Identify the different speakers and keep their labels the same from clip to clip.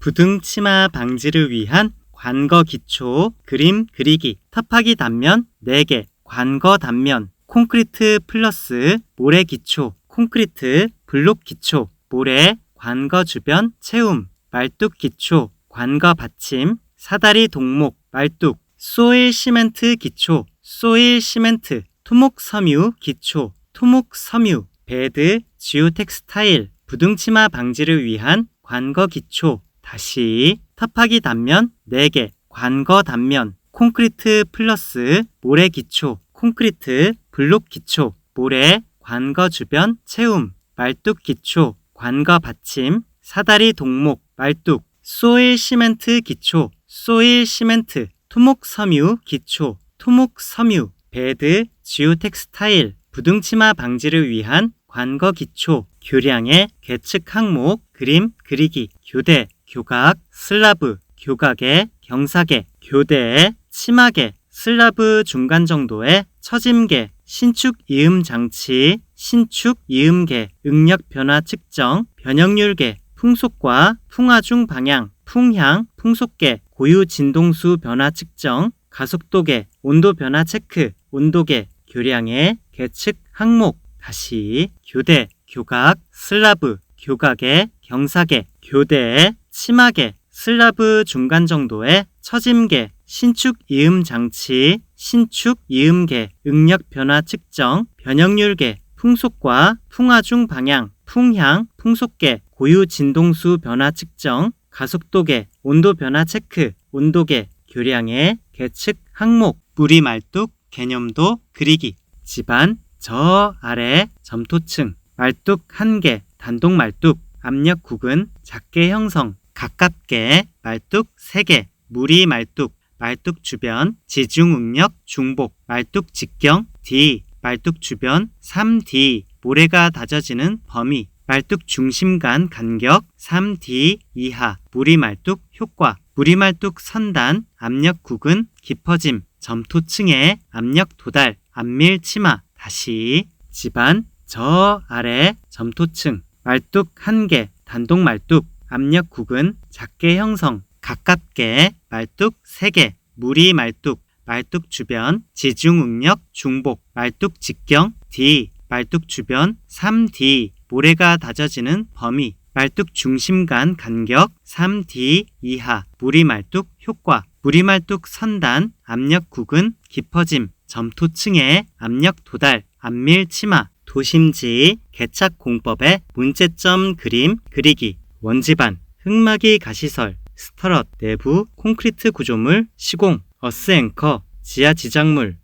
Speaker 1: 부등치마 방지를 위한 관거 기초, 그림 그리기, 터파기 단면 4개, 관거 단면, 콘크리트 플러스 모래 기초, 콘크리트 블록 기초, 모래, 관거 주변 채움, 말뚝 기초, 관거 받침, 사다리 동목, 말뚝, 소일 시멘트 기초, 소일 시멘트, 토목 섬유 기초, 토목 섬유, 베드, 지오 텍스타일, 부등치마 방지를 위한 관거 기초, 다시 터파기 단면 4개, 관거 단면, 콘크리트 플러스 모래 기초, 콘크리트 블록 기초, 모래, 관거 주변 채움, 말뚝 기초, 관거 받침, 사다리 동목, 말뚝, 소일 시멘트 기초, 소일 시멘트, 토목 섬유 기초, 토목 섬유, 베드, 지오 텍스타일, 부등치마 방지를 위한 관거 기초, 교량의 계측 항목, 그림 그리기, 교대, 교각, 슬라브, 교각의 경사계, 교대의 치마계, 슬라브 중간 정도의 처짐계, 신축 이음 장치, 신축 이음계, 응력 변화 측정, 변형률계, 풍속과 풍하중 방향, 풍향, 풍속계, 고유 진동수 변화 측정, 가속도계, 온도 변화 체크, 온도계, 교량의 계측 항목, 다시 교대, 교각, 슬라브, 교각의 경사계, 교대의 치마계, 슬라브 중간 정도의 처짐계, 신축 이음 장치, 신축 이음계, 응력 변화 측정, 변형률계, 풍속과 풍하중 방향, 풍향, 풍속계, 고유 진동수 변화 측정, 가속도계, 온도 변화 체크, 온도계, 교량의 계측 항목, 무리 말뚝, 개념도 그리기, 집안, 저 아래 점토층, 말뚝 1개, 단독 말뚝, 압력 국은 작게 형성, 가깝게, 말뚝 3개, 무리 말뚝, 말뚝 주변, 지중 응력 중복, 말뚝 직경 D, 말뚝 주변 3D, 모래가 다져지는 범위, 말뚝 중심 간 간격 3D 이하, 무리 말뚝 효과, 무리 말뚝 선단, 압력 국은 깊어짐, 점토층의 압력 도달, 안밀 치마, 다시 집안, 저 아래 점토층, 말뚝 1개, 단독 말뚝, 압력 국은 작게 형성, 가깝게, 말뚝 3개, 무리 말뚝, 말뚝 주변, 지중 응력 중복, 말뚝 직경 D, 말뚝 주변 3D, 모래가 다져지는 범위, 말뚝 중심 간 간격 3D 이하, 무리 말뚝 효과, 무리 말뚝 선단, 압력 국은 깊어짐, 점토층의 압력 도달, 안밀 치마, 도심지, 개착 공법의 문제점 그림 그리기, 원지반, 흙막이 가시설, 스터럿, 내부 콘크리트 구조물 시공, 어스 앵커, 지하 지작물,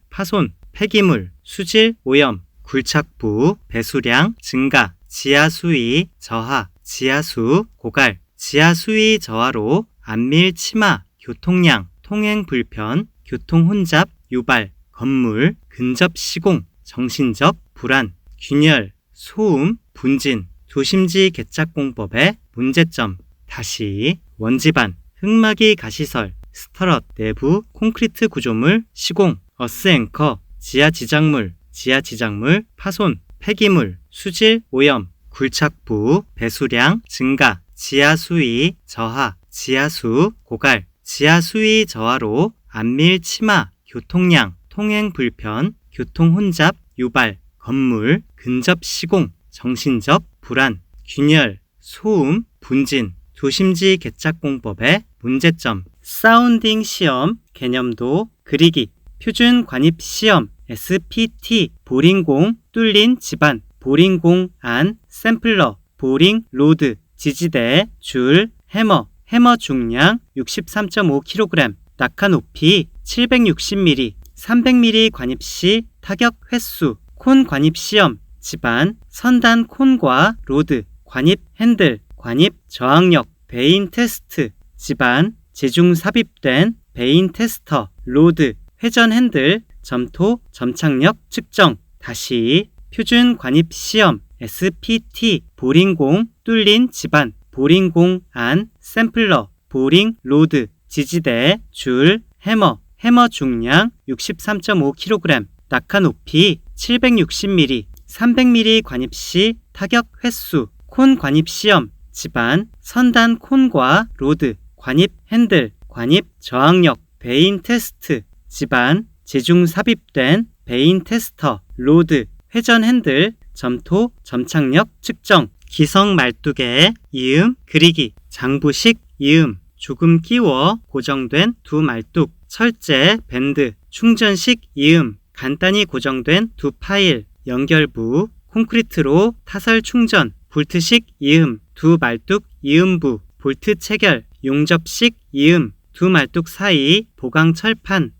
Speaker 1: 파손, 폐기물, 수질 오염, 굴착부, 배수량 증가, 지하 수위 저하, 지하수 고갈, 지하 수위 저하로 안밀 치마, 교통량, 통행 불편, 교통 혼잡, 유발, 건물, 근접 시공, 정신적 불안, 균열, 소음, 분진, 도심지 개착공법의 문제점, 다시 원지반, 흙막이 가시설, 스터럿, 내부 콘크리트 구조물 시공, 어스 앵커, 지하 지작물, 파손, 폐기물, 수질 오염, 굴착부, 배수량 증가, 지하 수위 저하, 지하수 고갈, 지하 수위 저하로 안밀 치마, 교통량, 통행 불편, 교통 혼잡, 유발, 건물, 근접 시공, 정신적 불안, 균열, 소음, 분진, 도심지 개착공법의 문제점, 사운딩 시험, 개념도 그리기, 표준 관입 시험, SPT, 보링공, 뚫린 집안, 보링공 안, 샘플러, 보링 로드, 지지대, 줄, 해머, 해머 중량 63.5kg, 낙하 높이 760mm, 300mm 관입 시 타격 횟수, 콘 관입 시험, 집안, 선단 콘과 로드, 관입 핸들, 관입 저항력, 베인 테스트, 집안, 제중 삽입된 베인 테스터, 로드, 회전 핸들, 점토, 점착력 측정, 다시 표준 관입 시험, SPT, 보링공, 뚫린 집안, 보링공 안, 샘플러, 보링 로드, 지지대, 줄, 해머, 해머 중량 63.5kg, 낙하 높이 760mm, 300mm 관입 시 타격 횟수, 콘 관입 시험, 집안, 선단 콘과 로드, 관입 핸들, 관입 저항력, 베인 테스트, 집안, 지중 삽입된 베인 테스터, 로드, 회전 핸들, 점토, 점착력 측정, 기성 말뚝에 이음, 그리기, 장부식 이음, 조금 끼워 고정된 두 말뚝, 철제, 밴드, 충전식 이음, 간단히 고정된 두 파일, 연결부, 콘크리트로 타설 충전, 볼트식 이음, 두 말뚝 이음부, 볼트 체결, 용접식 이음, 두 말뚝 사이 보강철판,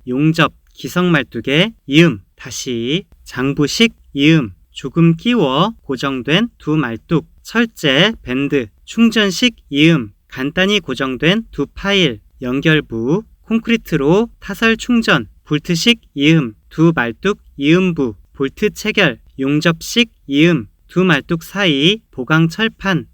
Speaker 1: 용접, 기성말뚝의 이음, 다시 장부식 이음, 조금 끼워 고정된 두 말뚝, 철제, 밴드, 충전식 이음, 간단히 고정된 두 파일, 연결부, 콘크리트로 타설 충전, 볼트식 이음, 두 말뚝 이음부, 볼트 체결, 용접식 이음, 두 말뚝 사이 보강철판,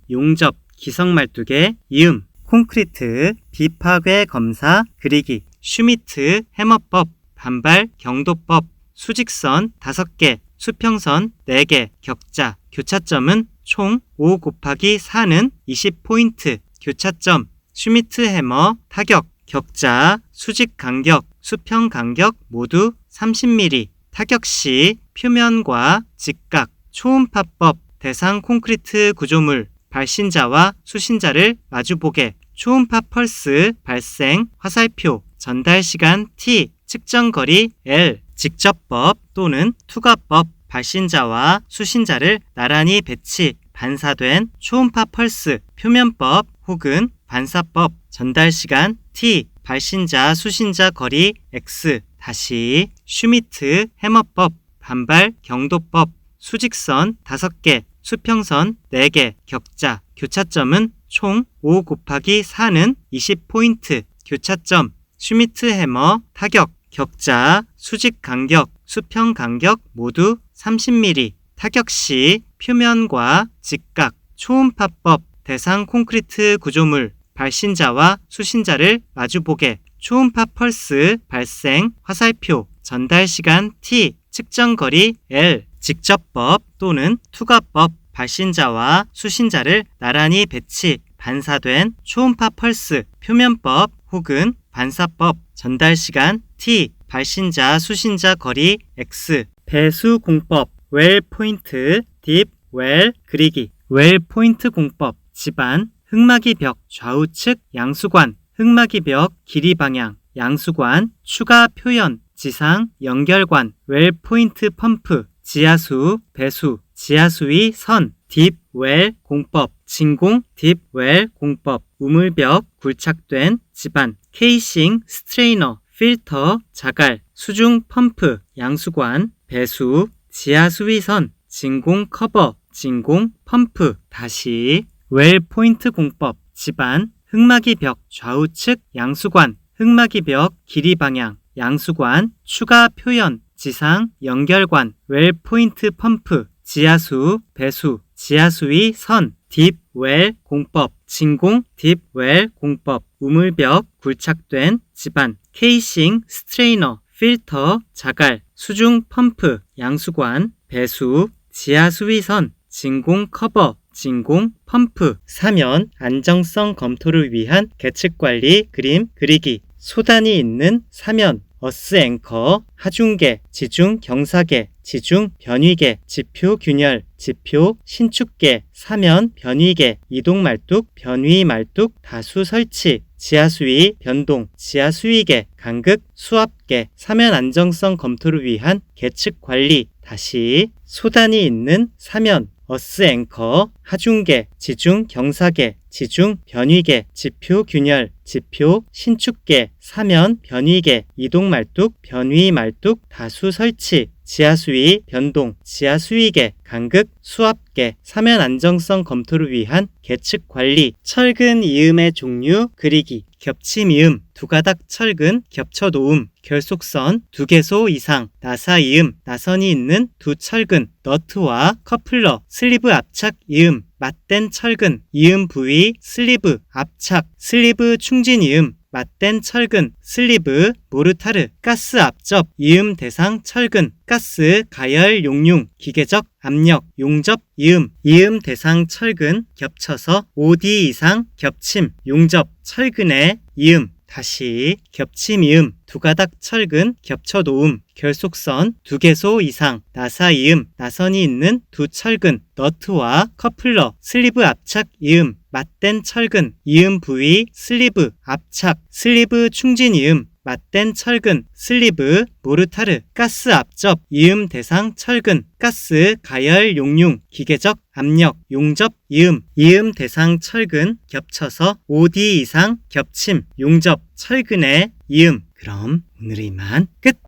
Speaker 1: 용접, 기성말뚝의 이음, 콘크리트, 비파괴 검사, 그리기, 슈미트 해머법, 반발 경도법, 수직선 5개, 수평선 4개, 격자, 교차점은 총 5 곱하기 4는 20포인트, 교차점, 슈미트 해머, 타격, 격자, 수직 간격, 수평 간격 모두 30mm, 타격 시 표면과 직각, 초음파법, 대상 콘크리트 구조물, 발신자와 수신자를 마주보게, 초음파 펄스 발생, 화살표, 전달 시간 t, 측정 거리 l, 직접법 또는 투과법, 발신자와 수신자를 나란히 배치, 반사된 초음파 펄스, 표면법 혹은 반사법, 전달 시간 t, 발신자 수신자 거리 x, 다시 슈미트 해머법, 반발 경도법, 수직선 5개, 수평선 4개, 격자, 교차점은 총 5 곱하기 4는 20포인트, 교차점, 슈미트 해머, 타격, 격자, 수직 간격, 수평 간격 모두 30mm, 타격 시 표면과 직각, 초음파법, 대상 콘크리트 구조물, 발신자와 수신자를 마주보게, 초음파 펄스 발생, 화살표, 전달 시간 t, 측정 거리 l, 직접법 또는 투과법, 발신자와 수신자를 나란히 배치, 반사된 초음파 펄스, 표면법 혹은 반사법, 전달 시간 t, 발신자 수신자 거리 x, 배수 공법, 웰 포인트, 딥, 웰, 그리기, 웰 포인트 공법, 집안, 흙막이 벽, 좌우측, 양수관, 흙막이 벽, 길이 방향, 양수관, 추가 표현, 지상, 연결관, 웰 포인트 펌프, 지하수, 배수, 지하수위 선, 딥, 웰, 공법, 진공, 딥, 웰, 공법, 우물벽, 굴착된 집안, 케이싱, 스트레이너, 필터, 자갈, 수중 펌프, 양수관, 배수, 지하수위 선, 진공 커버, 진공 펌프, 다시 웰 포인트 공법, 집안, 흙막이 벽, 좌우측, 양수관, 흙막이 벽, 길이 방향, 양수관, 추가 표현, 지상, 연결관, 웰 포인트 펌프, 지하수, 배수, 지하수위 선, 딥, 웰, 공법, 진공, 딥, 웰, 공법, 우물벽, 굴착된 집안, 케이싱, 스트레이너, 필터, 자갈, 수중 펌프, 양수관, 배수, 지하수위 선, 진공 커버, 진공 펌프, 사면 안정성 검토를 위한 계측관리 그림 그리기, 소단이 있는 사면, 어스 앵커, 하중계, 지중 경사계, 지중 변위계, 지표 균열, 지표 신축계, 사면 변위계, 이동 말뚝, 변위 말뚝, 다수 설치, 지하수위 변동, 지하수위계, 간극, 수압계, 사면 안정성 검토를 위한 계측 관리, 다시 소단이 있는 사면, 어스 앵커, 하중계, 지중 경사계, 지중 변위계, 지표 균열, 지표 신축계, 사면 변위계, 이동 말뚝, 변위 말뚝, 다수 설치, 지하수위 변동, 지하수위계, 간극, 수압계, 사면 안정성 검토를 위한 계측 관리, 철근 이음의 종류 그리기, 겹침 이음, 두 가닥 철근, 겹쳐 놓음, 결속선, 2개소 이상, 나사 이음, 나선이 있는 두 철근, 너트와 커플러, 슬리브 압착 이음, 맞댄 철근, 이음 부위, 슬리브, 압착, 슬리브 충진 이음, 맞댄 철근, 슬리브, 모르타르, 가스 압접, 이음 대상 철근, 가스 가열 용융, 기계적 압력, 용접, 이음, 이음 대상 철근, 겹쳐서 OD 이상, 겹침, 용접, 철근의 이음, 다시 겹침 이음, 두 가닥 철근, 겹쳐 놓음, 결속선, 두 개소 이상, 나사 이음, 나선이 있는 두 철근, 너트와 커플러, 슬리브 압착 이음, 맞댄 철근, 이음 부위, 슬리브, 압착, 슬리브 충진 이음, 맞댄 철근, 슬리브, 모르타르, 가스 압접, 이음 대상 철근, 가스, 가열, 용융, 기계적, 압력, 용접, 이음, 이음 대상 철근, 겹쳐서 OD 이상, 겹침, 용접, 철근의 이음. 그럼 오늘의 이만 끝!